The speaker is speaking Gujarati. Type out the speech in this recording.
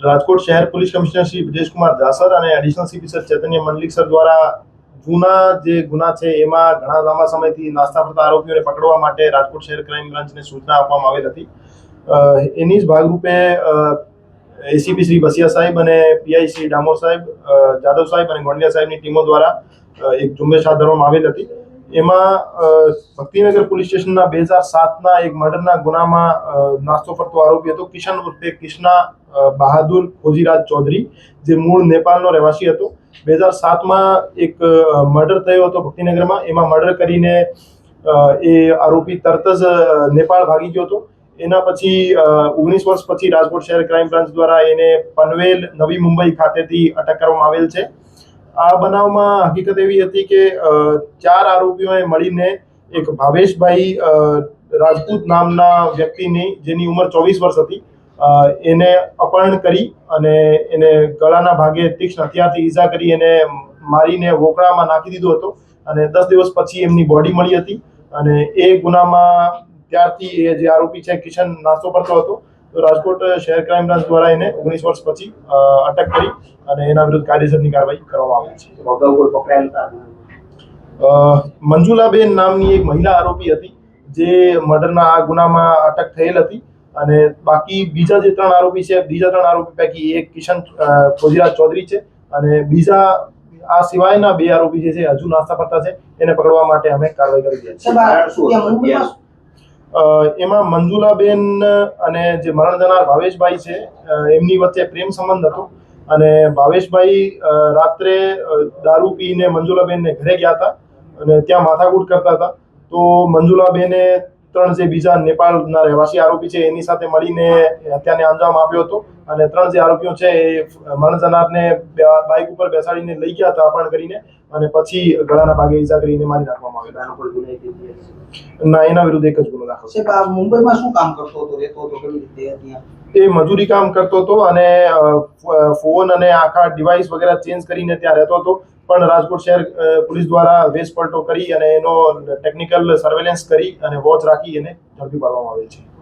રાજકોટ શહેર પોલીસ કમિશનર શ્રી બ્રિજેશ કુમાર જાસર અને એડિશનલ સીપી સર ચૈતન્ય મંડલિક સર દ્વારા જૂના જે ગુના છે એમાં ઘણા લાંબા સમયથી નાસ્તા ફરતા આરોપીઓને પકડવા માટે રાજકોટ શહેર ક્રાઇમ બ્રાન્ચને સૂચના આપવામાં આવેલ હતી. એની જ ભાગરૂપે એસીપી શ્રી બસિયા સાહેબ અને પીઆઈ શ્રી ડામોર સાહેબ, જાદવ સાહેબ અને ગોંડિયા સાહેબની ટીમો દ્વારા એક ઝુંબેશ હાથ ધરવામાં આવેલ હતી. એમાં ભક્તિનગર પોલીસ સ્ટેશનના 2007ના એક મર્ડરના ગુનામાં નાસ્તો ફરતો આરોપી હતો કિશન ઉર્ફે કૃષ્ણા બહાદુર ખોજીરાજ ચૌધરી, જે મૂળ નેપાળનો રહેવાસી હતો. 2007માં એક મર્ડર થયો હતો ભક્તિનગરમાં. એમાં મર્ડર કરીને એ આરોપી તરત જ નેપાળ ભાગી ગયો હતો. એના પછી 19 વર્ષ પછી રાજકોટ શહેર ક્રાઇમ બ્રાન્ચ દ્વારા એને પનવેલ નવી મુંબઈ ખાતેથી અટક કરવામાં આવેલ છે. આ બનાવમાં હકીકત એવી હતી કે 4 આરોપીઓએ મળીને એક ભાવેશભાઈ રાજપૂત નામના વ્યક્તિની, જેની ઉંમર 24 વર્ષ હતી, એને અપહરણ કરી અને એને ગળાના ભાગે તીક્ષ્ણ હથિયારથી ઈજા કરી એને મારીને વોકળામાં નાખી દીધો હતો. અને 10 દિવસ પછી એમની બોડી મળી હતી. અને એ ગુનામાં ત્યારથી એ જે આરોપી છે કિશન નાસ્તો કરતો હતો. તો રાજકોટ શહેર ક્રાઇમ બ્રાન્ચ દ્વારા એને 19 વર્ષ પછી અટક કરી અને એના વિરુદ્ધ કાયદેસરની કાર્યવાહી કરવામાં આવી છે. મંજુલાબેન નામની એક મહિલા આરોપી હતી જે મર્ડરના આ ગુનામાં અટક થયેલ હતી. અને બાકી બીજા જે 3 આરોપી છે, બીજા 3 આરોપી પૈકી એક કિશન ખોજીરાજ ચૌધરી છે અને બીજા આ સિવાયના 2 આરોપી જે છે હજુ નાસ્તા ફરતા છે, એને પકડવા માટે અમે કાર્યવાહી કરી છે. એમાં મંજુલાબેન અને જે મરણ જનાર ભાવેશભાઈ છે એમની વચ્ચે પ્રેમ સંબંધ હતો. અને ભાવેશભાઈ રાત્રે દારૂ પીને મંજુલાબેનને ઘરે ગયા હતા અને ત્યાં માથાકૂટ કરતા હતા. તો મંજુલાબેને 3 જે બીજા નેપાળના રહેવાસી આરોપી છે એની સાથે મળીને હત્યાને અંજામ આપ્યો હતો. અને 3 જે આરોપીઓ છે એ મરણ જનારને બાઇક ઉપર બેસાડીને લઈ ગયા હતા અપહરણ કરીને, અને પછી ગળાના ભાગે ઈજા કરીને મારી નાખવામાં આવેલો. ના, એના વિરુદ્ધ એક જ ગુનો દાખલ છે. મુંબઈમાં શું કામ કરતો હતો, રહેતો હતો, કેવી રીતે ત્યાં? એ મજૂરી કામ કરતો હતો અને ફોન અને આખા ડિવાઇસ વગેરે ચેન્જ કરીને ત્યાં રહેતો હતો. પણ રાજકોટ શહેર પોલીસ દ્વારા વેશ પલટો કરી અને એનો ટેકનિકલ સર્વેલન્સ કરી અને વોચ રાખી એને ઝડપી પાડવામાં આવે છે.